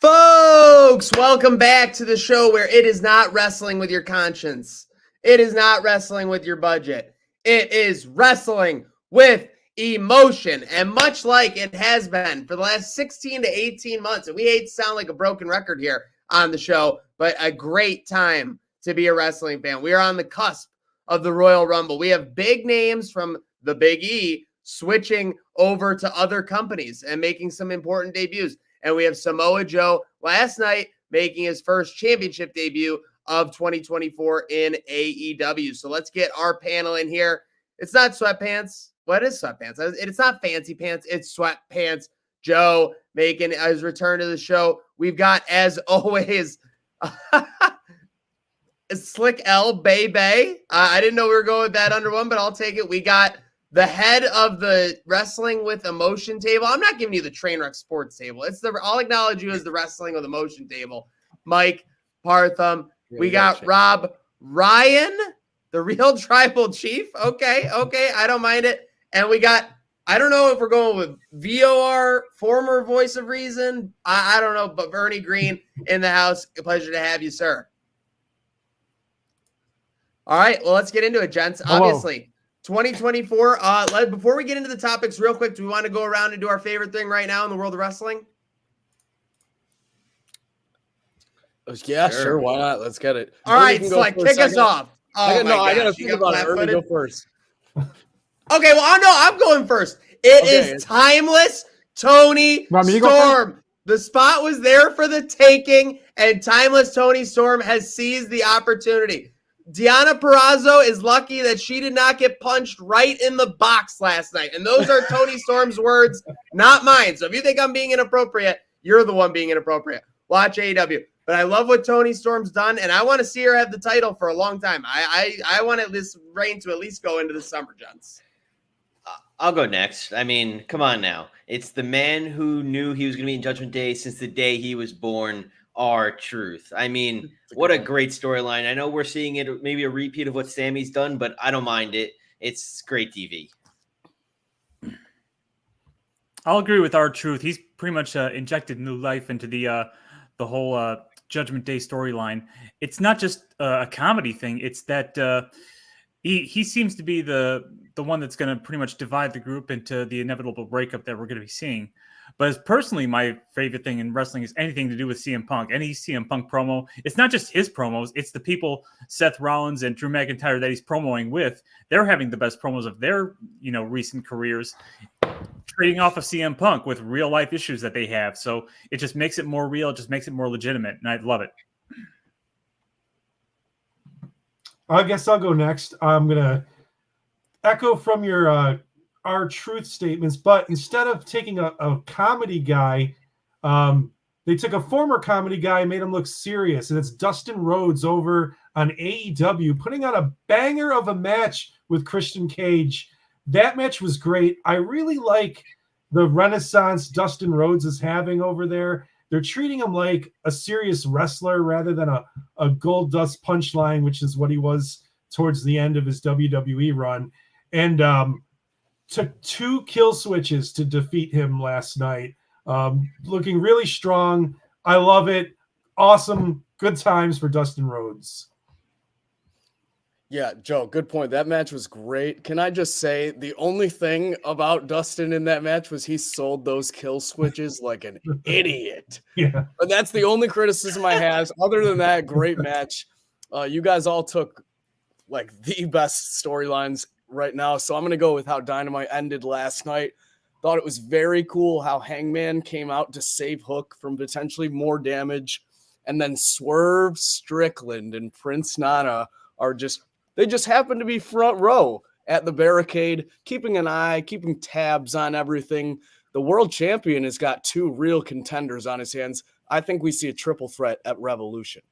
Folks, welcome back to the show where it is not wrestling with your conscience. It is not wrestling with your budget. It is wrestling with emotion. And much like it has been for the last 16 to 18 months, and we hate to sound like a broken record here on the show, but a great time to be a wrestling fan. We are on the cusp of the Royal Rumble. We have big names from the Big E switching over to other companies and making some important debuts. And we have Samoa Joe last night making his first championship debut of 2024 in AEW. So let's get our panel in here. It's not sweatpants. What is sweatpants? It's not fancy pants. It's sweatpants. Joe making his return to the show. We've got, as always, Slick L Bay. I didn't know we were going with that under one, but I'll take it. We got the head of the Wrestling with Emotion table. I'm not giving you the Trainwreck Sports table. I'll acknowledge you as the Wrestling with Emotion table. Mike Partham. We got Rob Ryan, the real tribal chief. Okay. I don't mind it. And we got, I don't know if we're going with VOR, former voice of reason. I don't know, but Bernie Green in the house. A pleasure to have you, sir. All right. Well, let's get into it, gents. Hello. Obviously, 2024. Before we get into the topics real quick, do we want to go around and do our favorite thing right now in the world of wrestling? Yeah, sure. Why not? Let's get it. All right, Slick, kick us off. I got to think about it. Ernie, go first. Okay, well, I'm going first. It is Timeless Tony Storm. The spot was there for the taking, and Timeless Tony Storm has seized the opportunity. Deonna Purrazzo is lucky that she did not get punched right in the box last night. And those are Tony Storm's words, not mine. So if you think I'm being inappropriate, you're the one being inappropriate. Watch AEW. But I love what Tony Storm's done, and I want to see her have the title for a long time. I want this reign to at least go into the summer, gents. I'll go next. I mean, come on now. It's the man who knew he was going to be in Judgment Day since the day he was born. R-Truth. I mean, what a great storyline. I know we're seeing it, maybe a repeat of what Sammy's done, but I don't mind it. It's great TV. I'll agree with R-Truth. He's pretty much injected new life into the whole Judgment Day storyline. It's not just a comedy thing. It's that he seems to be the one that's going to pretty much divide the group into the inevitable breakup that we're going to be seeing. But as personally, my favorite thing in wrestling is anything to do with CM Punk. Any CM Punk promo, it's not just his promos, it's the people, Seth Rollins and Drew McIntyre, that he's promoting with. They're having the best promos of their, recent careers, trading off of CM Punk with real life issues that they have. So it just makes it more real, it just makes it more legitimate, and I love it. I guess I'll go next. I'm going to echo from your R-Truth statements, but instead of taking a comedy guy, they took a former comedy guy and made him look serious, and it's Dustin Rhodes over on AEW, putting on a banger of a match with Christian Cage. That match was great. I really like the renaissance Dustin Rhodes is having over there. They're treating him like a serious wrestler rather than a gold dust punchline, which is what he was towards the end of his WWE run. And took 2 kill switches to defeat him last night. Looking really strong. I love it. Awesome. Good times for Dustin Rhodes. Yeah, Joe, good point. That match was great. Can I just say the only thing about Dustin in that match was he sold those kill switches like an idiot. Yeah. But that's the only criticism I have. Other than that, great match. You guys all took like the best storylines right now. So I'm going to go with how Dynamite ended last night. Thought it was very cool how Hangman came out to save Hook from potentially more damage. And then Swerve Strickland and Prince Nana they just happen to be front row at the barricade, keeping an eye, keeping tabs on everything. The world champion has got 2 real contenders on his hands. I think we see a triple threat at Revolution.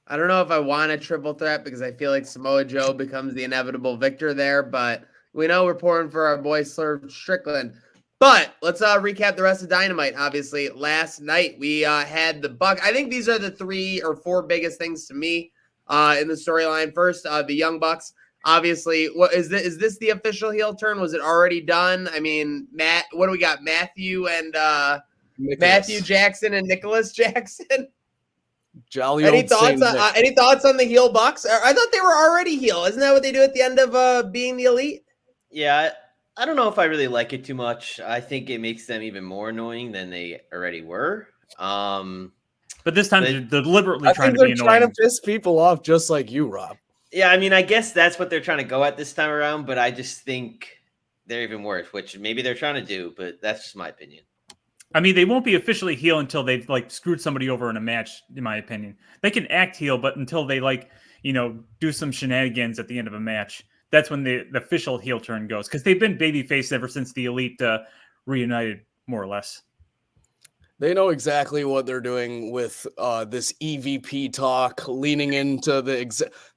I don't know if I want a triple threat because I feel like Samoa Joe becomes the inevitable victor there, but we know we're pouring for our boy Swerve Strickland. But let's recap the rest of Dynamite. Obviously, last night we had the Buck. I think these are the 3 or 4 biggest things to me in the storyline. First, the Young Bucks. Obviously, what is this the official heel turn? Was it already done? I mean, what do we got? Matthew and Matthew Jackson and Nicholas Jackson. Jolly Any old thoughts? Saint Nick. Any thoughts on the heel Bucks? I thought they were already heel. Isn't that what they do at the end of being the Elite? Yeah, I don't know if I really like it too much. I think it makes them even more annoying than they already were. But this time they're deliberately I trying think to be they're trying annoying. to piss people off just like you, Rob. Yeah, I mean, I guess that's what they're trying to go at this time around, but I just think they're even worse, which maybe they're trying to do, but that's just my opinion. I mean, they won't be officially heel until they've like screwed somebody over in a match, in my opinion. They can act heel, but until they do some shenanigans at the end of a match, that's when the official heel turn goes. Because they've been babyface ever since the Elite reunited, more or less. They know exactly what they're doing with this EVP talk, leaning into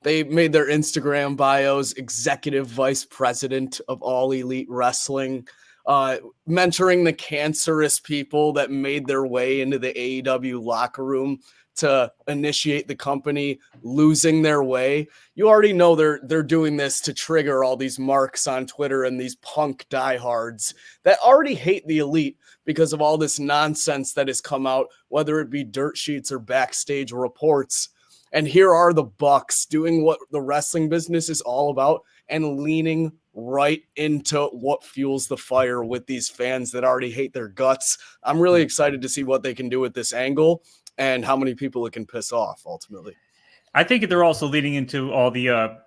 they made their Instagram bios executive vice president of All Elite Wrestling, mentoring the cancerous people that made their way into the AEW locker room to initiate the company losing their way. You already know they're doing this to trigger all these marks on Twitter and these punk diehards that already hate the Elite because of all this nonsense that has come out, whether it be dirt sheets or backstage reports. And here are the Bucks doing what the wrestling business is all about and leaning right into what fuels the fire with these fans that already hate their guts. I'm really excited to see what they can do with this angle and how many people it can piss off ultimately. I think they're also leading into all the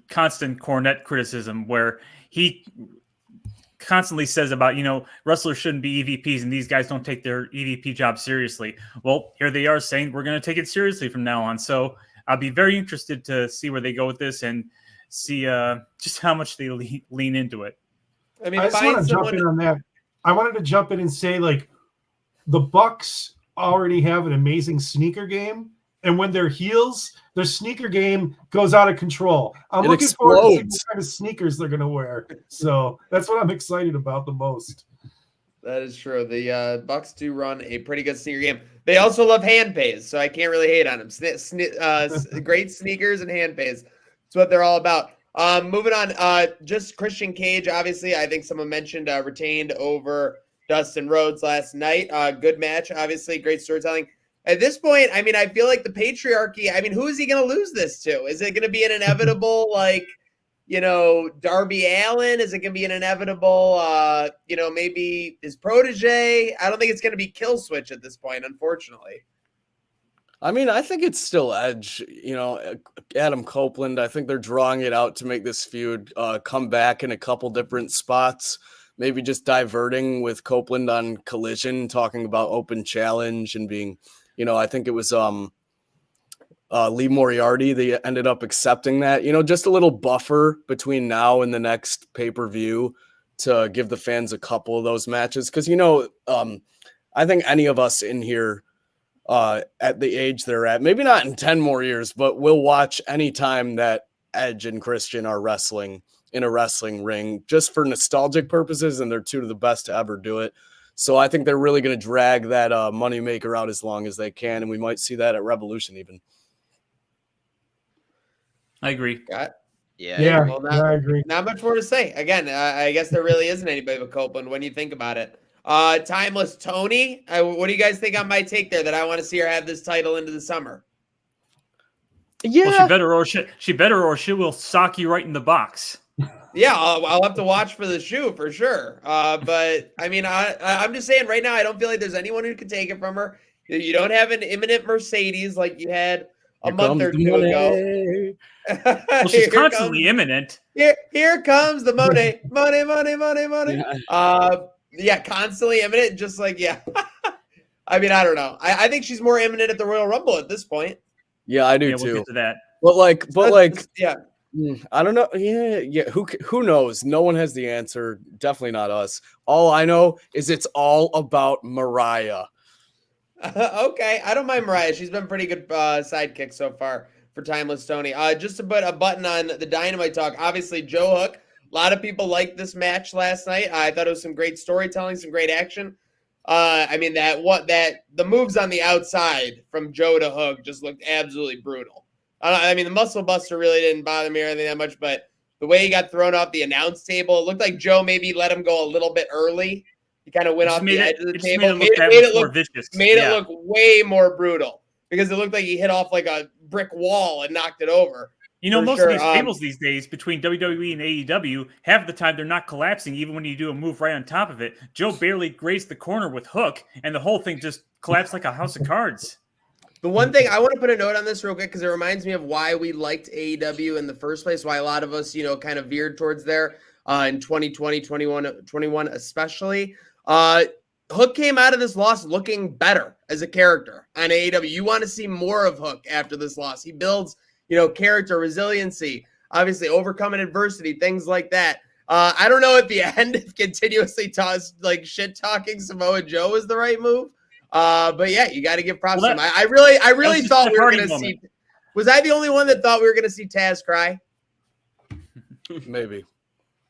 constant Cornette criticism where he constantly says about, wrestlers shouldn't be EVPs and these guys don't take their EVP job seriously. Well, here they are saying we're going to take it seriously from now on. So I'll be very interested to see where they go with this and see just how much they lean into it. I mean, I just want to jump in on that. I wanted to jump in and say, like, the Bucks already have an amazing sneaker game, and when they're heels, their sneaker game goes out of control. I'm looking forward to seeing what kind of sneakers they're going to wear. So that's what I'm excited about the most. That is true. The Bucks do run a pretty good sneaker game. They also love hand pays, so I can't really hate on them. Great sneakers and hand pays. That's what they're all about. Moving on, just Christian Cage, obviously, I think someone mentioned retained over Dustin Rhodes last night. Good match, obviously, great storytelling. At this point, I mean, I feel like the patriarchy, I mean, who is he going to lose this to? Is it going to be an inevitable, Darby Allin? Is it going to be an inevitable, maybe his protege? I don't think it's going to be Kill Switch at this point, unfortunately. I mean, I think it's still Edge, Adam Copeland. I think they're drawing it out to make this feud come back in a couple different spots. Maybe just diverting with Copeland on Collision, talking about open challenge and being, I think it was Lee Moriarty. They ended up accepting that, just a little buffer between now and the next pay-per-view to give the fans a couple of those matches. Because, I think any of us in here at the age they're at, maybe not in 10 more years, but we'll watch any time that Edge and Christian are wrestling in a wrestling ring just for nostalgic purposes, and they're two of the best to ever do it. So I think they're really going to drag that moneymaker out as long as they can, and we might see that at Revolution even. I agree. Yeah, I agree. Not much more to say. Again, I guess there really isn't anybody but Copeland when you think about it. Timeless Tony, what do you guys think on my take there that I want to see her have this title into the summer? Yeah, well, she better or she will sock you right in the box. Yeah, I'll have to watch for the shoe for sure. But I mean, I'm just saying right now, I don't feel like there's anyone who can take it from her. You don't have an imminent Mercedes like you had a month or two ago. Well, she's constantly imminent. Here comes the money. Yeah, constantly imminent. Just like, yeah. I mean, I don't know. I think she's more imminent at the Royal Rumble at this point. Yeah, I do too. We'll get to that. But yeah. I don't know. Yeah. Who knows? No one has the answer. Definitely not us. All I know is it's all about Mariah. Okay, I don't mind Mariah. She's been pretty good sidekick so far for Timeless Tony. Just to put a button on the Dynamite talk, obviously Joe Hook. A lot of people liked this match last night. I thought it was some great storytelling, some great action. I mean, the moves on the outside from Joe to Hook just looked absolutely brutal. I mean, the Muscle Buster really didn't bother me or anything that much, but the way he got thrown off the announce table, it looked like Joe maybe let him go a little bit early. He kind of went Just off the edge of the table, made it look vicious. Made it look way more brutal because it looked like he hit off like a brick wall and knocked it over. You know, most of these tables these days between WWE and AEW, half the time they're not collapsing even when you do a move right on top of it. Joe barely grazed the corner with Hook, and the whole thing just collapsed like a house of cards. The one thing I want to put a note on this real quick because it reminds me of why we liked AEW in the first place, why a lot of us, kind of veered towards there in 2020, 21 especially. Hook came out of this loss looking better as a character on AEW. You want to see more of Hook after this loss. He builds character, resiliency, obviously overcoming adversity, things like that. I don't know at the end if continuously shit talking Samoa Joe was the right move. But yeah, you got to give props to him. I really thought we were going to see. Was I the only one that thought we were going to see Taz cry? Maybe.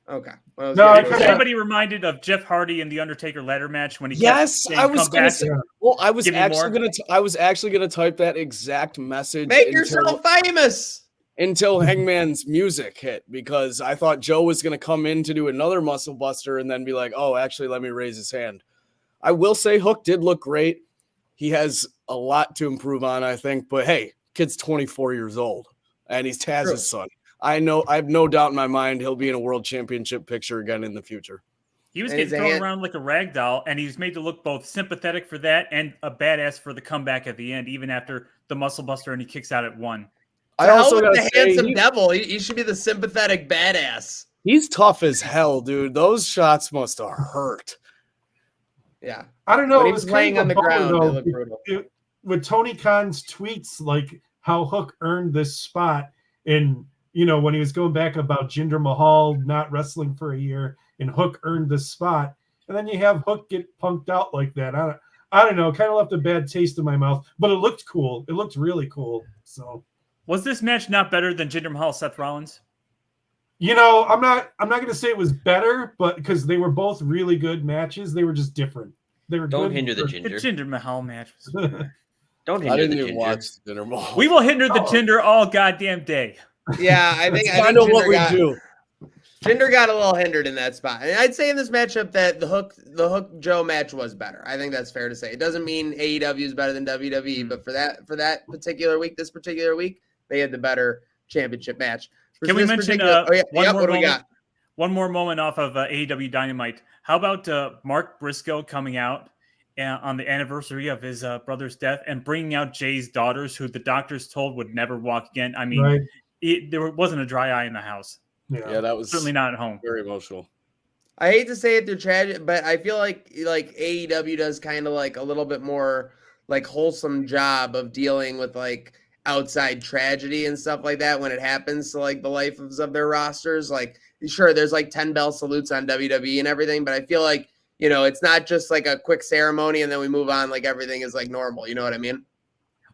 Okay. Was anybody reminded of Jeff Hardy in the Undertaker ladder match when he? Yes, I was going to say. Well, I was actually going to type that exact message. Make yourself famous. Until Hangman's music hit, because I thought Joe was going to come in to do another muscle buster and then be like, "Oh, actually, let me raise his hand." I will say Hook did look great. He has a lot to improve on, I think. But hey, kid's 24 years old, and he's Taz's son. I have no doubt in my mind he'll be in a world championship picture again in the future. He was getting thrown around like a rag doll, and he was made to look both sympathetic for that and a badass for the comeback at the end, even after the muscle buster and he kicks out at 1. I also got the handsome devil. He should be the sympathetic badass. He's tough as hell, dude. Those shots must have hurt. Yeah, I don't know. When it was laying on the ground. Though, with Tony Khan's tweets, like how Hook earned this spot, and when he was going back about Jinder Mahal not wrestling for a year, and Hook earned this spot, and then you have Hook get punked out like that. I don't know. Kind of left a bad taste in my mouth, but it looked cool. It looked really cool. So, was this match not better than Jinder Mahal Seth Rollins? I'm not going to say it was better, but because they were both really good matches, they were just different. They were Don't good hinder the Jinder. The Jinder Mahal match. Don't hinder I didn't the even Jinder. watch Jinder Mahal. We will hinder the Jinder all goddamn day. Yeah, I think what we do. Jinder got a little hindered in that spot. And I'd say in this matchup that the Hook Joe match was better. I think that's fair to say. It doesn't mean AEW is better than WWE, but for that particular week, they had the better championship match. Can we mention one more moment off of AEW Dynamite? How about Mark Briscoe coming out on the anniversary of his brother's death and bringing out Jay's daughters, who the doctors told would never walk again? I mean, right. There wasn't a dry eye in the house. Yeah, that was certainly not at home. Very emotional. I hate to say it, they're tragic, but I feel like AEW does kind of like a little bit more like wholesome job of dealing with like outside tragedy and stuff like that when it happens to like the life of their rosters. Like, sure, there's like 10 bell salutes on WWE and everything, but I feel like, it's not just like a quick ceremony and then we move on like everything is like normal. You know what I mean?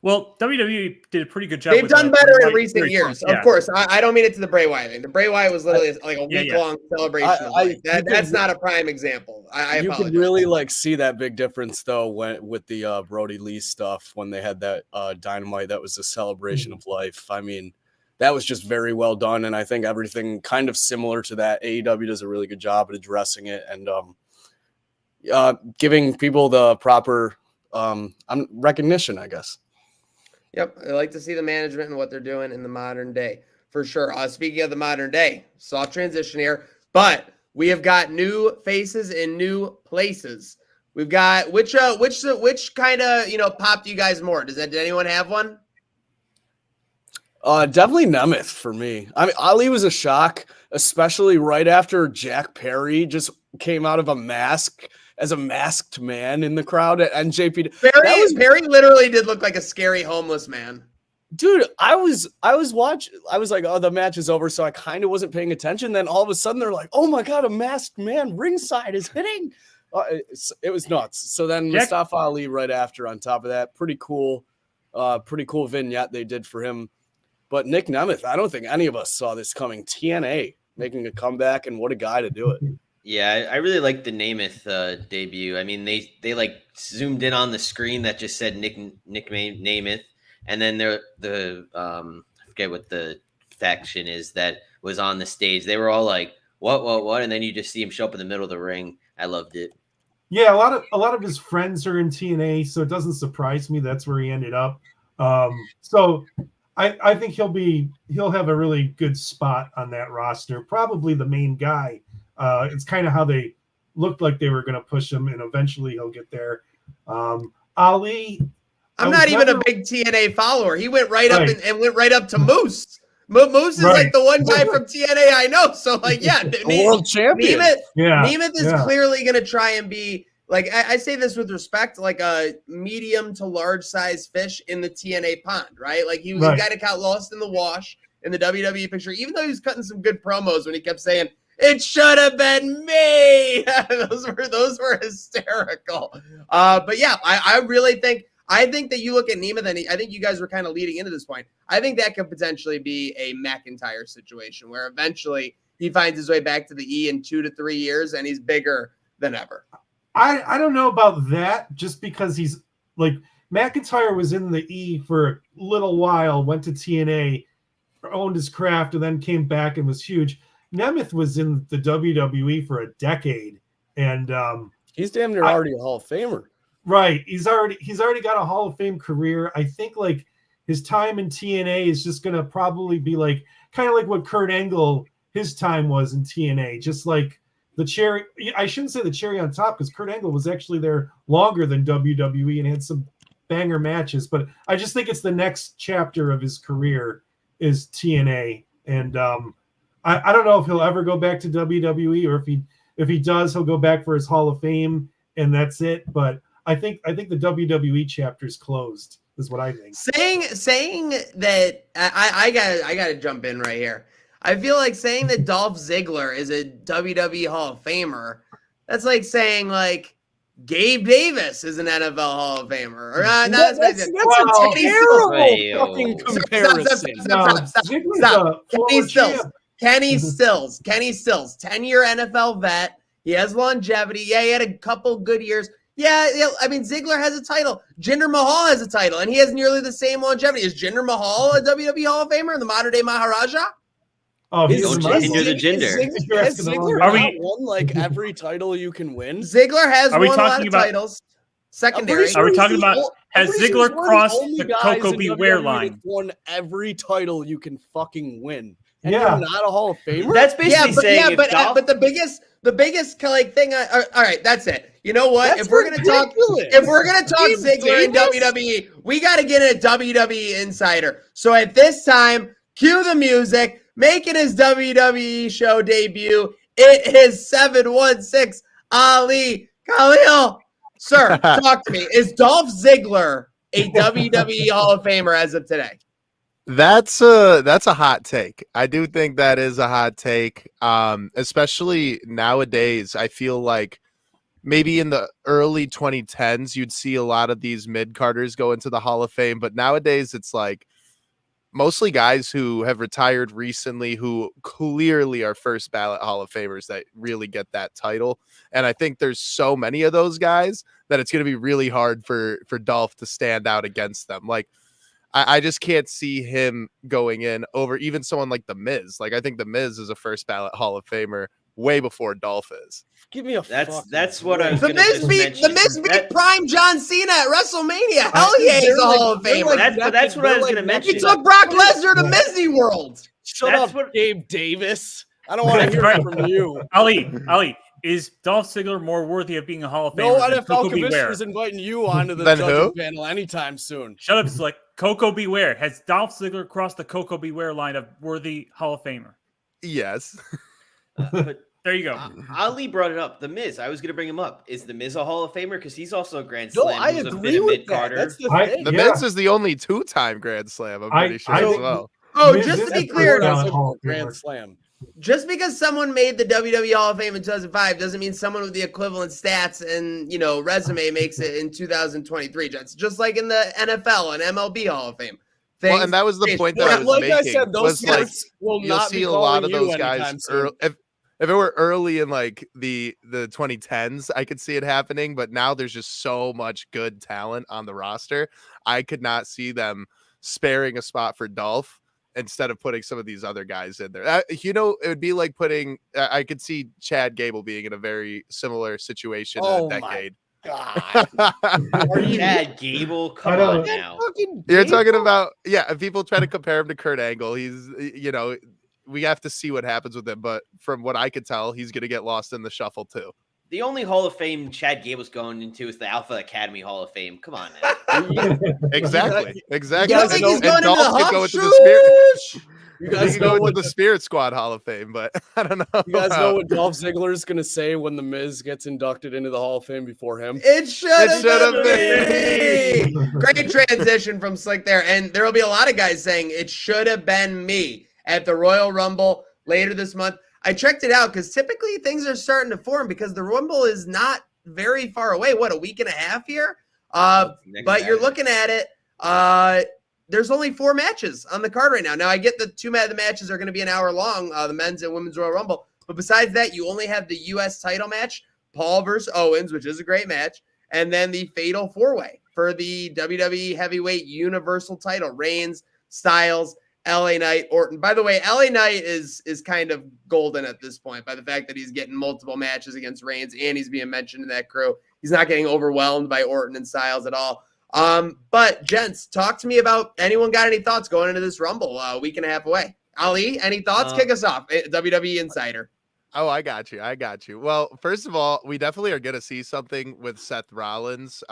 Well, WWE did a pretty good job. They've done better in recent years. Of course. I don't mean it to the Bray Wyatt thing. The Bray Wyatt was literally like a week-long celebration of life. That's not a prime example. I you apologize. could really like see that big difference though with the Brody Lee stuff when they had that Dynamite that was a celebration of life. I mean, that was just very well done, and I think everything kind of similar to that. AEW does a really good job at addressing it and giving people the proper recognition, I guess. Yep, I like to see the management and what they're doing in the modern day, for sure. Speaking of the modern day, soft transition here, but we have got new faces in new places. We've got which kind of popped you guys more? Did anyone have one? Definitely Nemeth for me. I mean, Ali was a shock, especially right after Jack Perry just came out of a mask as a masked man in the crowd at NJPW. Perry literally did look like a scary homeless man. Dude, I was watching. I was like, oh, the match is over, so I kind of wasn't paying attention. Then all of a sudden, they're like, oh my god, a masked man ringside is hitting. It was nuts. So then Mustafa Ali right after. On top of that, pretty cool vignette they did for him. But Nick Nemeth, I don't think any of us saw this coming. TNA making a comeback, and what a guy to do it. Yeah, I really liked the Nemeth debut. I mean, they like zoomed in on the screen that just said Nick Nemeth, and then the I forget what the faction is that was on the stage. They were all like, what, and then you just see him show up in the middle of the ring. I loved it. Yeah, a lot of his friends are in TNA, so it doesn't surprise me that's where he ended up. So I think he'll have a really good spot on that roster, probably the main guy. It's kind of how they looked like they were going to push him, and eventually he'll get there. Ali, I'm not even a big TNA follower. He went right up and went right up to Moose. Moose is like the one guy from TNA I know. So like, yeah, world champion. Nemeth is clearly going to try and be like, I say this with respect, like a medium to large size fish in the TNA pond, right? Like he kind of got lost in the wash in the WWE picture, even though he was cutting some good promos when he kept saying, "It should have been me." those were hysterical. But yeah, I really think that you look at Nemeth, and I think you guys were kind of leading into this point. I think that could potentially be a McIntyre situation where eventually he finds his way back to the E in 2 to 3 years, and he's bigger than ever. I don't know about that, just because he's like McIntyre was in the E for a little while, went to TNA, owned his craft, and then came back and was huge. Nemeth was in the WWE for a decade, and he's damn near already a Hall of Famer. Right. He's already got a Hall of Fame career. I think like his time in TNA is just gonna probably be like kind of like what Kurt Angle his time was in TNA, just like the cherry. I shouldn't say the cherry on top, because Kurt Angle was actually there longer than WWE and had some banger matches. But I just think it's the next chapter of his career is TNA, and I don't know if he'll ever go back to WWE, or if he does, he'll go back for his Hall of Fame and that's it. But I think the WWE chapter is closed, is what I think. Saying that I gotta jump in right here. I feel like saying that Dolph Ziggler is a WWE Hall of Famer, that's like saying like Gabe Davis is an NFL Hall of Famer. Or that's a terrible fucking comparison. Stop. Kenny Stills, 10-year NFL vet. He has longevity. Yeah, he had a couple good years. Yeah, I mean, Ziggler has a title. Jinder Mahal has a title, and he has nearly the same longevity. Is Jinder Mahal a WWE Hall of Famer, the modern-day Maharaja? Oh, don't hinder the gender. Has Ziggler won like every title you can win? Ziggler has won a lot of titles. Secondary. Are we talking about has Ziggler crossed the Coco Beware line? Won every title you can fucking win. And you're not a Hall of Famer? That's basically saying but the biggest like thing. All right, that's it. You know what? If we're gonna talk Ziggler in WWE, we got to get a WWE insider. So at this time, cue the music. Making his WWE show debut, it is 716 Ali Khalil. Sir, talk to me. Is Dolph Ziggler a WWE Hall of Famer as of today? That's a hot take. I do think that is a hot take, especially nowadays. I feel like maybe in the early 2010s, you'd see a lot of these mid-carders go into the Hall of Fame, but nowadays it's like mostly guys who have retired recently who clearly are first ballot Hall of Famers that really get that title. And I think there's so many of those guys that it's going to be really hard for Dolph to stand out against them. Like, I just can't see him going in over even someone like The Miz. Like, I think The Miz is a first ballot Hall of Famer way before Dolph is. Give me a that's what I was going to mention. The Miz beat Prime John Cena at WrestleMania. Hell yeah, he's a Hall of Famer. That's what I was going to mention. He took Brock Lesnar to Mizzy World. Shut up, Gabe Davis. I don't want to hear it from you. Ali, is Dolph Ziggler more worthy of being a Hall of Famer? No NFL commissioner is inviting you onto the judging panel anytime soon. Shut up. It's like Coco Beware. Has Dolph Ziggler crossed the Coco Beware line of worthy Hall of Famer? Yes. But there you go. Ali brought it up. The Miz. I was going to bring him up. Is The Miz a Hall of Famer? Because he's also a Grand Slam. No, I agree with that. That's the thing. The Miz is the only 2-time Grand Slam, I'm pretty sure as well. Oh, just to be clear, Grand Slam. Just because someone made the WWE Hall of Fame in 2005 doesn't mean someone with the equivalent stats and, resume makes it in 2023. Just like in the NFL and MLB Hall of Fame. Well, and that was the point that I was making. I said, those will not see a lot of those guys. If it were early in like the 2010s, I could see it happening. But now there's just so much good talent on the roster. I could not see them sparing a spot for Dolph instead of putting some of these other guys in there. It would be like putting. I could see Chad Gable being in a very similar situation in a decade. God. Are you Chad Gable? Come I on don't- now. You're talking about if people try to compare him to Kurt Angle, he's we have to see what happens with him. But from what I could tell, he's going to get lost in the shuffle too. The only Hall of Fame Chad Gable's going into is the Alpha Academy Hall of Fame. Come on now. Exactly. You don't think he's And going into Dolph the could Hawk go into the Spirit. You He guys could know go into what the Spirit Squad Hall of Fame, but I don't know. you guys know what Dolph Ziggler is gonna say when the Miz gets inducted into the Hall of Fame before him? It should have should've been me. Great transition from Slick there. And there will be a lot of guys saying it should have been me at the Royal Rumble later this month. I checked it out because typically things are starting to form because the Rumble is not very far away. What, a week and a half here? But you're looking at it. There's only 4 matches on the card right now. Now, I get the the matches are going to be an hour long, the men's and women's Royal Rumble. But besides that, you only have the U.S. title match, Paul versus Owens, which is a great match, and then the Fatal 4-Way for the WWE Heavyweight Universal title, Reigns, Styles, LA Knight, Orton. By the way, LA Knight is kind of golden at this point by the fact that he's getting multiple matches against Reigns and he's being mentioned in that crew. He's not getting overwhelmed by Orton and Styles at all. But gents, talk to me about anyone got any thoughts going into this Rumble a week and a half away. Ali, any thoughts? Kick us off. WWE Insider. Oh, I got you. Well, first of all, we definitely are going to see something with Seth Rollins.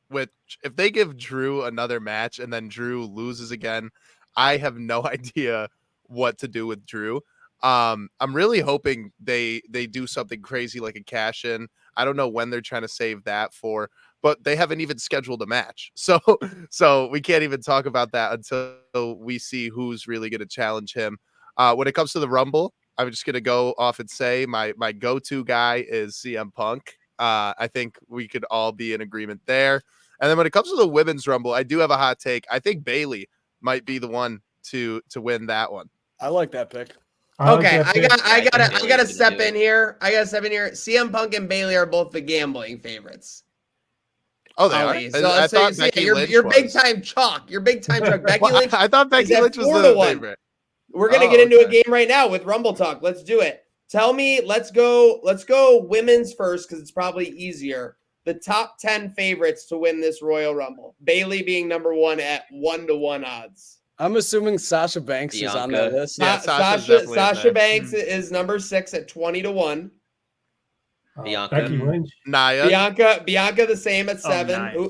Which if they give Drew another match and then Drew loses again, I have no idea what to do with Drew. I'm really hoping they do something crazy like a cash in. I don't know when they're trying to save that for, but they haven't even scheduled a match. So we can't even talk about that until we see who's really going to challenge him. When it comes to the Rumble, I'm just going to go off and say my go-to guy is CM Punk. I think we could all be in agreement there. And then when it comes to the women's Rumble, I do have a hot take. I think Bayley might be the one to win that one. I like that pick. Okay, I gotta step in here. CM Punk and Bayley are both the gambling favorites. Oh, they Ali. are. So, I thought Becky Lynch you're was. big time chalk. You're big time chalk. Becky Lynch. I thought Becky at Lynch was 4-1. the favorite. We're gonna get into a game right now with Rumble talk. Let's do it. Tell me. Let's go women's first because it's probably easier. The top 10 favorites to win this Royal Rumble. Bayley being number 1 at 1-1 odds. I'm assuming Sasha Banks is on that list. Yeah, Sasha Banks is number 6 at 20-1. Bianca. Becky Lynch. Nia. Bianca the same at 7. Nia.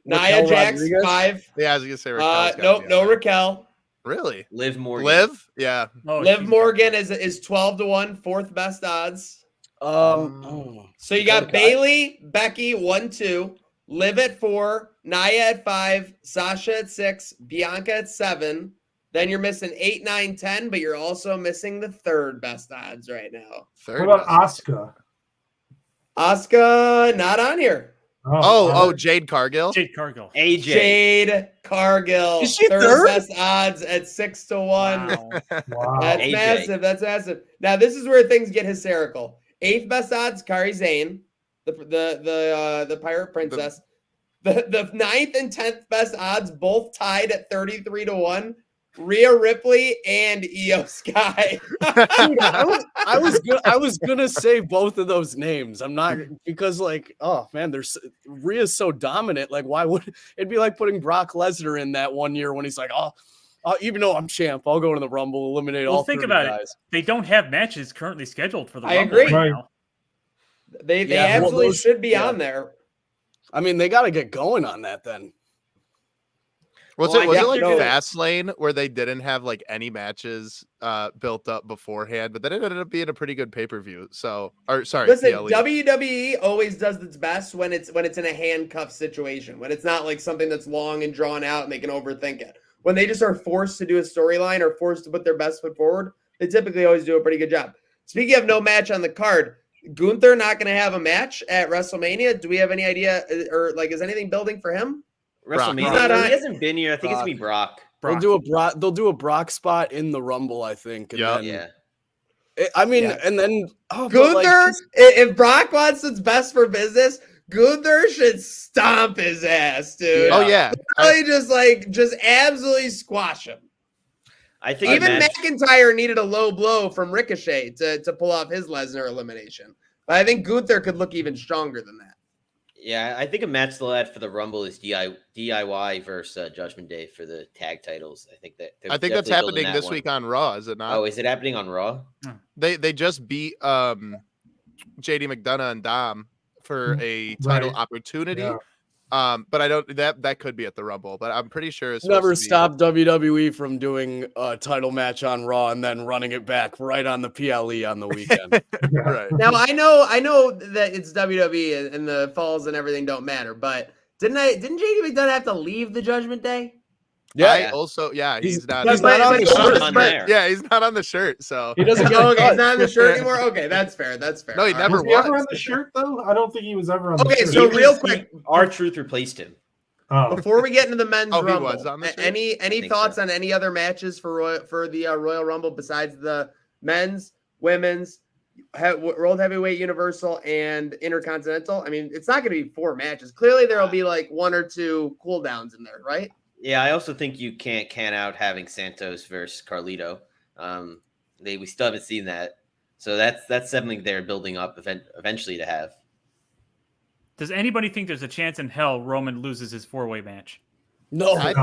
Nia Jax Rodriguez? 5. Yeah, I was gonna say Raquel's No Raquel. Really? Liv Morgan. Liv? Yeah. Oh, Liv she's- Morgan is 12-1, 4th best odds. So you got Dakota Kai. Bayley, Becky 1-2, Liv at 4, Nia at 5, Sasha at 6, Bianca at 7. Then you're missing 8, 9, 10, but you're also missing the 3rd best odds right now. What about Asuka? Asuka not on here. Oh, Jade Cargill. Jade Cargill. AJ. Jade Cargill. Is she 3rd third? best odds at 6-1. Wow. Wow. That's AJ. massive. That's massive. Now this is where things get hysterical. 8th best odds, Kairi Sane, the Pirate Princess. The 9th and 10th best odds, both tied at 33-1. Rhea Ripley and Io Sky. Dude, I was gonna say both of those names. I'm not because oh man, Rhea's so dominant. Like, why would it'd be like putting Brock Lesnar in that one year when he's like, even though I'm champ, I'll go to the Rumble, eliminate all. Think 30 about guys. it. They don't have matches currently scheduled for the I Rumble agree. right now. They Yeah, well, absolutely those- should be yeah. on there. I mean, they got to get going on that then. Was Well, it was I it like guess they're Fastlane where they didn't have like any matches built up beforehand, but then it ended up being a pretty good pay-per-view. Sorry, Listen, PLE. WWE always does its best when it's in a handcuff situation, when it's not like something that's long and drawn out and they can overthink it. When they just are forced to do a storyline or forced to put their best foot forward, they typically always do a pretty good job. Speaking of no match on the card, Gunther not going to have a match at WrestleMania. Do we have any idea, or is anything building for him? WrestleMania. He's not on- He hasn't been here. I think it's gonna be Brock. Brock. They'll do a Brock spot in the Rumble, I think. And Yup. then, Yeah. I mean, Yeah. and then but, Gunther, if Brock wants what's best for business, Gunther should stomp his ass, dude. Oh yeah. Really just absolutely squash him. I think Even a match, McIntyre needed a low blow from Ricochet to pull off his Lesnar elimination. But I think Gunther could look even stronger than that. yeah, I think a match they'll add for the Rumble is DIY versus Judgment Day for the tag titles. I think that I think that's happening this week on Raw, is it not? Oh, is it happening on Raw? They just beat JD McDonough and Dom for a title opportunity. Yeah. But I don't that could be at the Rumble, but I'm pretty sure it's Never supposed to be- stopped WWE from doing a title match on Raw and then running it back right on the PLE on the weekend. Right. Now I know that it's WWE and the falls and everything don't matter, but didn't JD McDonough have to leave the Judgment Day? I also, he's not. He's not on the shirt. on there. Yeah, he's not on the shirt. So He doesn't get Okay, cut. he's not on the shirt anymore. Okay, that's fair. That's fair. No, he All never Was he ever was. on the shirt though? I don't think he was ever on the Okay, shirt. so real quick, R-Truth replaced him. Oh. before we get into the men's Oh, he Rumble, was on the shirt? any think thoughts so. on any other matches for the Royal Rumble besides the men's, women's, World Heavyweight Universal, and Intercontinental? I mean, it's not going to be 4 matches. Clearly, there will be like 1 or 2 cooldowns in there, right? Yeah, I also think you can't can out having Santos versus Carlito. We still haven't seen that, so that's something they're building up eventually to have. Does anybody think there's a chance in hell Roman loses his 4-way match? No, I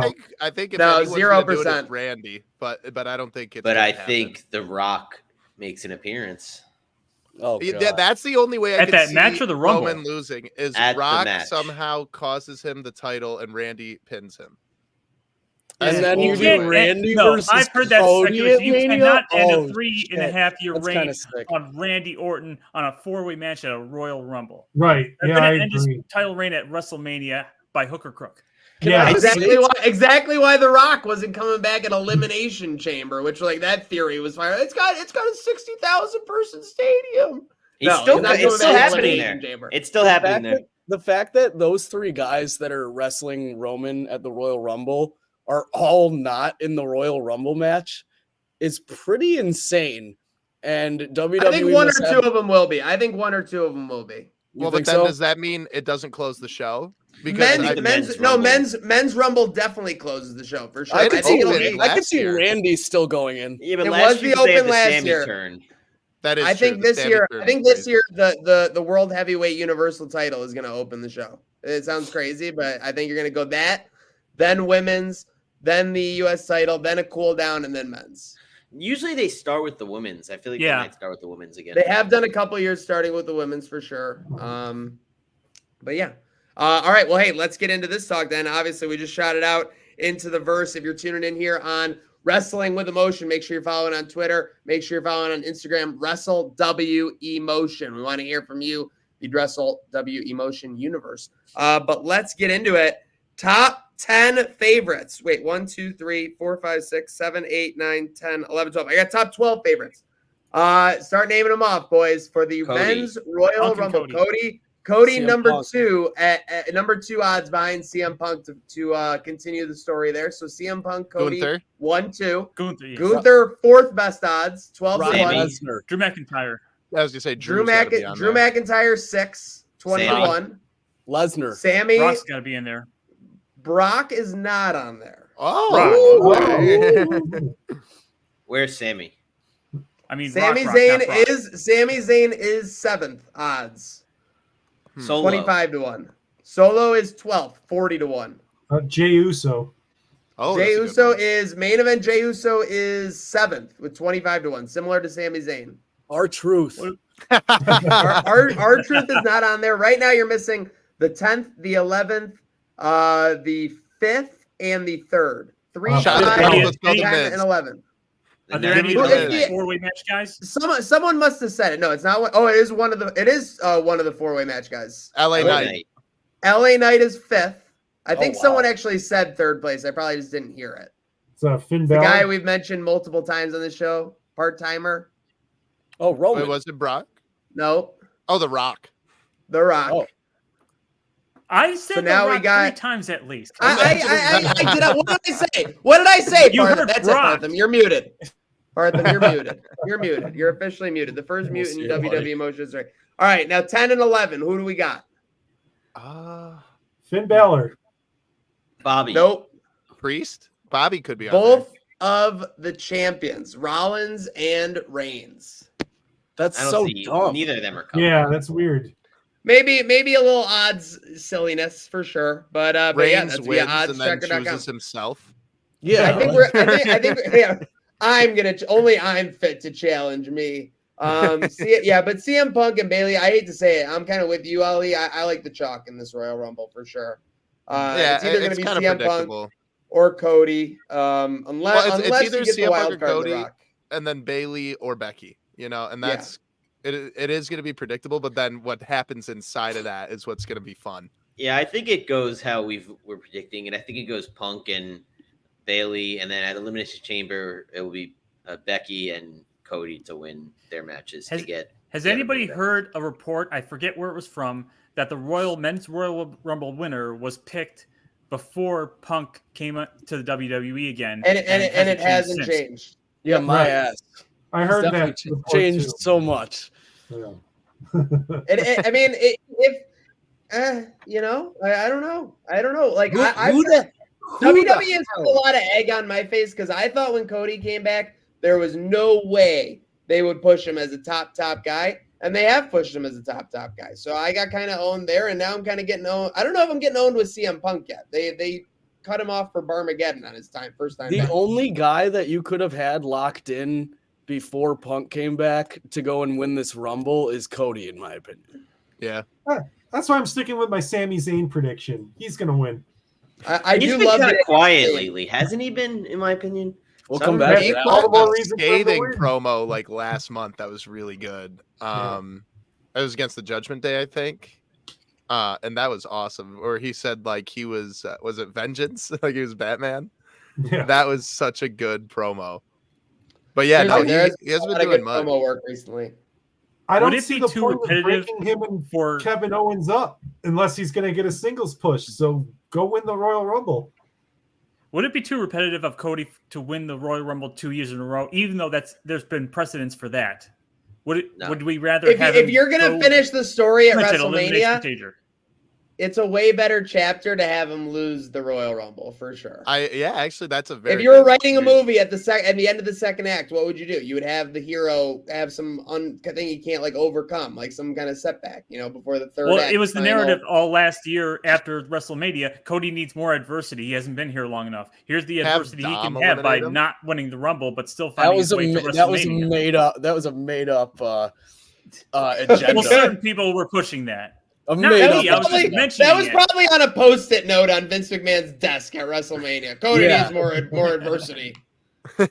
think if No, anyone's gonna do it, 0%. it's Randy, but I don't think it's. But gonna I happen. think The Rock makes an appearance. oh, Yeah, God. that's the only way I At could that see match or the Rumble? Roman losing is At the Rock match. somehow causes him the title and Randy pins him. And That's then the you only do way. Randy No, versus I've heard that Cody speculation. at You Mania? cannot end Oh, a 3.5 year That's reign kinda sick. on Randy Orton on a 4-way match at a Royal Rumble. Right. They're Yeah, gonna I end his agree. title reign at WrestleMania by hook or crook. Yeah. Exactly why The Rock wasn't coming back at Elimination Chamber, which like that theory was fire. It's got a 60,000 person stadium. It's he's not it's coming still back at happening Elimination there. Chamber. It's still happening there. The fact that those 3 guys that are wrestling Roman at the Royal Rumble are all not in the Royal Rumble match is pretty insane. And WWE I think 1 or must 2 have- of them will be. I think 1 or 2 of them will be. You Well, but think then so? does that mean it doesn't close the show? Because Men's Rumble definitely closes the show for sure. I could think see, it did I could last see year. Randy still going in. Yeah, but It last was year the they had Open last Sammy year. turn. that is I think true. The this Sammy year, turn I is think this crazy. year the World Heavyweight Universal title is going to open the show. It sounds crazy, but I think you're going to go that, then women's, then the U.S. title, then a cool down, and then men's. Usually they start with the women's. I feel like they might start with the women's again. They have done a couple years starting with the women's for sure. But yeah. All right. Well, hey, let's get into this talk then. Obviously, we just shot it out into the verse. If you're tuning in here on Wrestling with Emotion, make sure you're following on Twitter. Make sure you're following on Instagram, Wrestle W Emotion. We want to hear from you, the Wrestle W Emotion universe. But let's get into it. Top 10 favorites. Wait, 1, 2, 3, 4, 5, 6, 7, 8, 9, 10, 11, 12. I got top 12 favorites. Start naming them off, boys. For the Cody. men's Royal Uncle Rumble, Cody. Cody CM number Punk. 2 at number 2 odds behind CM Punk to continue the story there. So CM Punk, Cody, Gunther. 1, 2. Gunther, yes. Gunther, 4th best odds, 12 to Brock 1. Lesnar. Drew McIntyre. I was gonna say Drew Drew's gotta be on there. McIntyre, 6, 20 to Sammy. 1. Lesnar. Sammy, Brock's got to be in there. Brock is not on there. Oh, okay. Where's Sammy? I mean, Sami Rock, Zayn not Brock. is 7th odds, Solo. 25 to 1. Solo is 12th, 40 to 1. Jay Uso. Oh, Jay that's a good Uso one. is main event. Jay Uso is 7th with 25 to 1, similar to Sami Zayn. R-Truth. Our truth is not on there. Right now, you're missing the 10th, the 11th, the 5th, and the 3rd. 3, Shout 5, out, 10, let's go to Miz. and 11. The Are there any Well, other if 4-way match guys? Someone must have said it. No, it's not. Oh, it is one of the 4-way match guys. LA LA Knight. Knight. LA Knight is 5th. I think wow. someone actually said 3rd place. I probably just didn't hear it. It's Finn The Balor. guy we've mentioned multiple times on the show, part timer. Oh, Roman. Wait, was it Brock? No, Oh, The Rock. The Rock. Oh. I said So now The we Rock got- 3 times at least. I did. What did I say? What did I say, You Partham? heard That's Brock. it, Partham. You're muted. Partham, you're muted. You're muted. You're officially muted. The first mute in see you, buddy. WWE Emotion is right. All right, now 10 and 11. Who do we got? Finn Balor. Bobby. Nope. Priest? Bobby could be on Both of the champions, Rollins and Reigns. That's I don't so see dumb. neither of them are coming. Yeah, that's weird. Maybe a little odds silliness for sure, but yeah, Reigns that's via wins and then oddschecker.com. chooses himself. Yeah, I think I think yeah, I'm fit to challenge me. But CM Punk and Bailey, I hate to say it, I'm kind of with you, Ali. I like the chalk in this Royal Rumble for sure. It's either going to be kind of CM predictable. Punk or Cody, unless It's you either get the CM Punk wild or card in The Cody. Rock. And then Bailey or Becky, and that's it is going to be predictable, but then what happens inside of that is what's going to be fun. Yeah, I think it goes how we're predicting it. I think it goes Punk and Bailey, and then at Elimination Chamber, it will be Becky and Cody to win their matches to get. Has anybody heard a report? I forget where it was from, that the men's Royal Rumble winner was picked before Punk came to the WWE again, And it hasn't since. changed. yeah, my Right. ass. I heard It's that definitely report changed too. so much. Yeah. I mean, I don't know. Like WWE has put a lot of egg on my face because I thought when Cody came back, there was no way they would push him as a top guy, and they have pushed him as a top guy. So I got kind of owned there, and now I'm kind of getting owned. I don't know if I'm getting owned with CM Punk yet. They cut him off for Barmageddon on his first time. The back. only guy that you could have had locked in before Punk came back to go and win this Rumble is Cody, in my opinion. Yeah. That's why I'm sticking with my Sami Zayn prediction. He's going to win. I He's do been love kind it. of quiet lately, hasn't he been? In my opinion, We'll So come I'm back ready. to that. All the more A reason for him to scathing win. promo like last month that was really good. It was against the Judgment Day, I think. And that was awesome. Or he said like he was it Vengeance? Like he was Batman. Yeah. That was such a good promo. But yeah, There's he hasn't a lot been of good doing much. promo work recently. I Would don't it see be the too point of repetitive breaking him and for Kevin Owens up unless he's going to get a singles push. So go win the Royal Rumble. Would it be too repetitive of Cody to win the Royal Rumble 2 years in a row, even though there's been precedence for that? Would we rather If you're going to finish the story at WrestleMania, it's a way better chapter to have him lose the Royal Rumble for sure. Actually, that's a very. If you were writing a movie at the end of the second act, what would you do? You would have the hero have some thing he can't like overcome, like some kind of setback, before the third act. Well, it was the narrative all last year after WrestleMania. Cody needs more adversity. He hasn't been here long enough. Here's the adversity he can have by not winning the Rumble, but still finding his way to WrestleMania. That was a made up agenda. Well, certain people were pushing that. That was probably on a post-it note on Vince McMahon's desk at WrestleMania. Cody needs more adversity.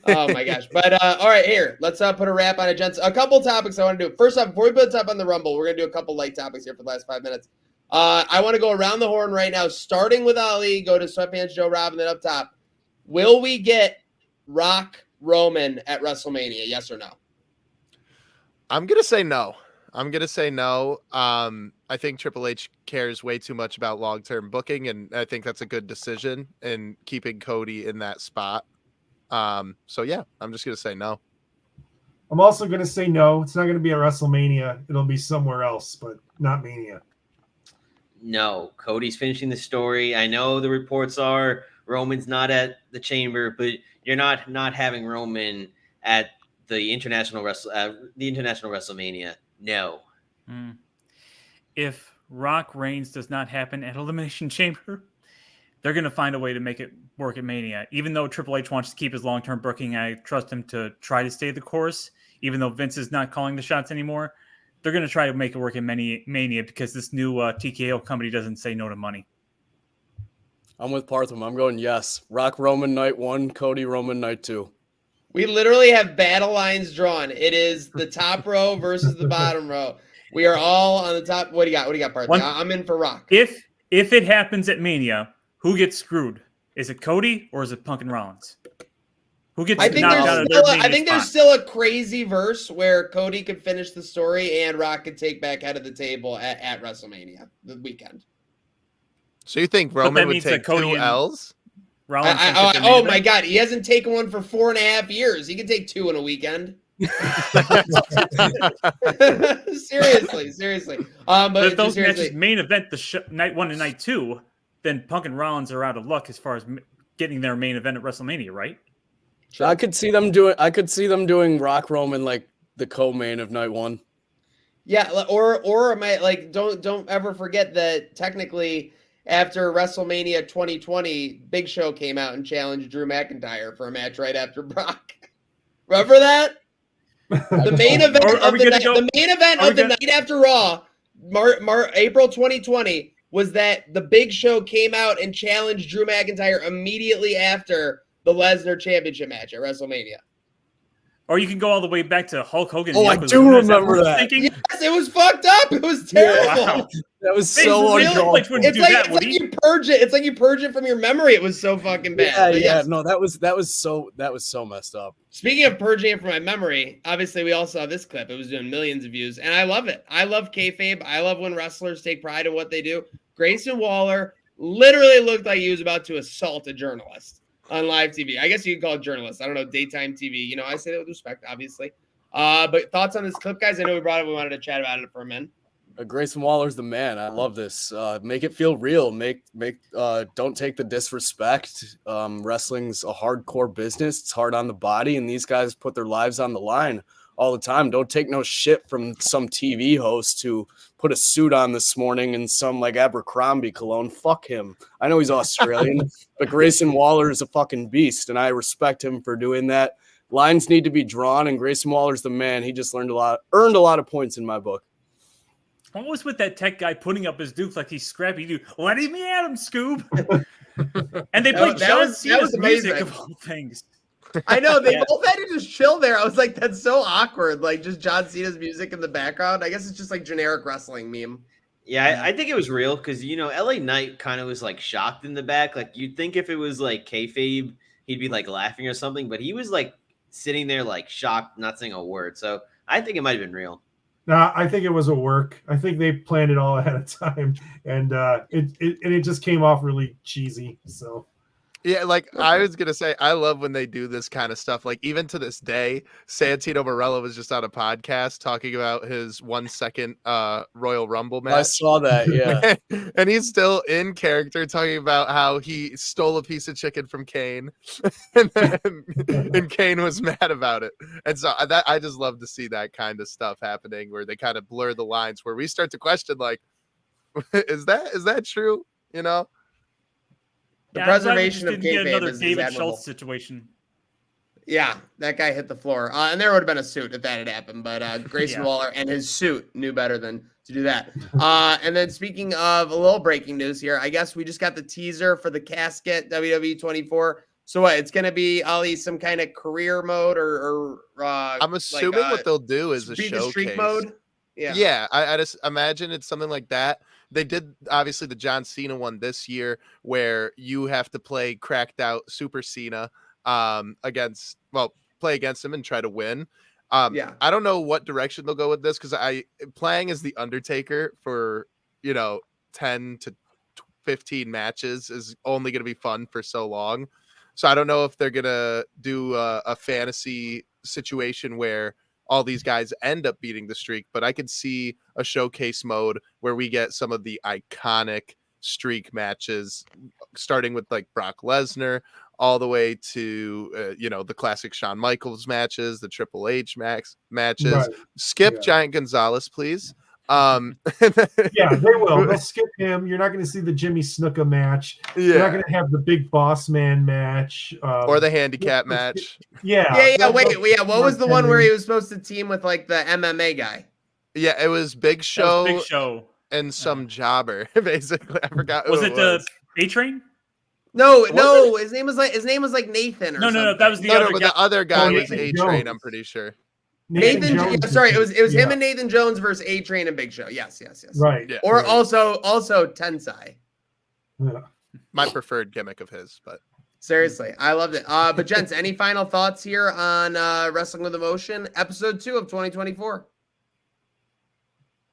Oh my gosh! But all right, here let's put a wrap on it, gents. A couple topics I want to do. First off, before we put up on the Rumble, we're gonna do a couple light topics here for the last 5 minutes. I want to go around the horn right now, starting with Ali. Go to Sweatpants Joe Rob, and then up top. Will we get Rock Roman at WrestleMania? Yes or no? I'm gonna say no. I think Triple H cares way too much about long-term booking, and I think that's a good decision in keeping Cody in that spot. So yeah, I'm just gonna say no. I'm also going to say no. It's not going to be at WrestleMania. It'll be somewhere else, but not Mania. No, Cody's finishing the story. I know the reports are Roman's not at the Chamber, but you're not having Roman at the international WrestleMania. No. If Rock Reigns does not happen at Elimination Chamber, they're going to find a way to make it work at Mania. Even though Triple H wants to keep his long-term booking, I trust him to try to stay the course. Even though Vince is not calling the shots anymore, they're going to try to make it work at Mania because this new TKO company doesn't say no to money. I'm with Partham. I'm going yes. Rock Roman night 1, Cody Roman night 2. We literally have battle lines drawn. It is the top row versus the bottom row. We are all on the top. What do you got, Partham? I'm in for Rock. If it happens at Mania, who gets screwed? Is it Cody or is it Punk and Rollins? Who gets knocked out of their Mania I think spot? there's still a crazy verse where Cody could finish the story and Rock could take back head of the table at WrestleMania the weekend. So you think Roman would take Cody 2 L's? Oh my God, he hasn't taken one for 4.5 years. He can take 2 in a weekend. seriously. But if those matches main event night 1 and night 2, then Punk and Rollins are out of luck as far as getting their main event at WrestleMania, right? Sure. I could see them doing Rock Roman like the co-main of night one. Yeah, or like don't ever forget that technically after WrestleMania 2020, Big Show came out and challenged Drew McIntyre for a match right after Brock. Remember that? The main event of the night after Raw, April 2020, was that the Big Show came out and challenged Drew McIntyre immediately after the Lesnar Championship match at WrestleMania. Or you can go all the way back to Hulk Hogan. Oh, I do remember that. Yes, it was fucked up. It was terrible. Yeah, wow. That was so really, it's like you purge it. It's like you purge it from your memory. It was so fucking bad. Yeah. No, that was so messed up. Speaking of purging it from my memory, obviously we all saw this clip. It was doing millions of views, and I love it. I love kayfabe. I love when wrestlers take pride in what they do. Grayson Waller literally looked like he was about to assault a journalist on live TV. I guess you could call it journalist. I don't know, daytime TV. You know, I say that with respect, obviously. But thoughts on this clip, guys? I know we brought it. We wanted to chat about it for a minute. Grayson Waller's the man. I love this. Make it feel real. Don't take the disrespect. Wrestling's a hardcore business. It's hard on the body, and these guys put their lives on the line all the time. Don't take no shit from some TV host who put a suit on this morning and some like Abercrombie cologne. Fuck him. I know he's Australian, but Grayson Waller is a fucking beast, and I respect him for doing that. Lines need to be drawn, and Grayson Waller's the man. He just earned a lot of points in my book. What was with that tech guy putting up his dukes like he's scrappy dude? Let him at him, Scoob. And they played John Cena's music of all things. I know they both had to just chill there. I was like, that's so awkward. Like just John Cena's music in the background. I guess it's just like generic wrestling meme. Yeah, I think it was real because LA Knight kind of was like shocked in the back. Like you'd think if it was like kayfabe, he'd be like laughing or something, but he was like sitting there like shocked, not saying a word. So I think it might have been real. Nah, I think it was a work. I think they planned it all ahead of time, and it just came off really cheesy. So. Yeah, like I was gonna say, I love when they do this kind of stuff. Like even to this day, Santino Marella was just on a podcast talking about his 1 second Royal Rumble match. I saw that, yeah. And he's still in character talking about how he stole a piece of chicken from Kane, and Kane was mad about it. And so I just love to see that kind of stuff happening, where they kind of blur the lines, where we start to question, like, is that true? You know. The preservation of kayfabe another is David admirable. Schultz situation. Yeah, that guy hit the floor. And there would have been a suit if that had happened. But Grayson Waller and his suit knew better than to do that. And then speaking of a little breaking news here, I guess we just got the teaser for the casket WWE 24. So what? It's going to be, Ali, some kind of career mode or I'm assuming what they'll do is a showcase. The streak mode? Yeah, I just imagine it's something like that. They did obviously the John Cena one this year, where you have to play cracked out Super Cena play against him and try to win. I don't know what direction they'll go with this, because playing as the Undertaker for 10 to 15 matches is only going to be fun for so long. So I don't know if they're gonna do a fantasy situation where all these guys end up beating the streak, but I could see a showcase mode where we get some of the iconic streak matches, starting with like Brock Lesnar all the way to, the classic Shawn Michaels matches, the Triple H matches. Right. Skip Giant Gonzalez, please. Yeah, they will. They'll skip him. You're not going to see the Jimmy Snuka match. Yeah. You're not going to have the Big Boss Man match. Or the handicap match. Yeah. What was the one where he was supposed to team with like the MMA guy? Yeah, it was Big Show. And some jobber, basically. I forgot who was it. The A-Train? No. His name was like Nathan or something. No, that was the other guy. The other guy was A-Train, I'm pretty sure. Nathan sorry, it was him and Nathan Jones versus A-Train and Big Show. Yes. Right. Yeah. Or also Tensai. Yeah. My preferred gimmick of his, but seriously, I loved it. But gents, any final thoughts here on Wrestling with Emotion, episode 2 of 2024?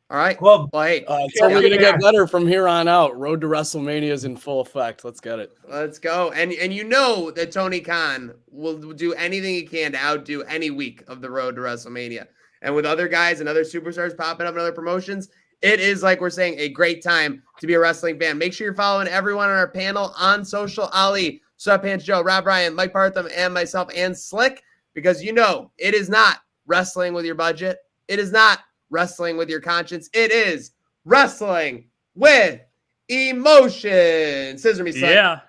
All right. Well, hey, it's only going to get better from here on out. Road to WrestleMania is in full effect. Let's get it. Let's go. And you know that Tony Khan will do anything he can to outdo any week of the road to WrestleMania. And with other guys and other superstars popping up in other promotions, it is, like we're saying, a great time to be a wrestling fan. Make sure you're following everyone on our panel on social. Ali, Sweatpants Joe, Rob Ryan, Mike Partham, and myself, and Slick, because it is not wrestling with your budget. It is not wrestling with your conscience. It is wrestling with emotion. Scissor me, Slick. Yeah.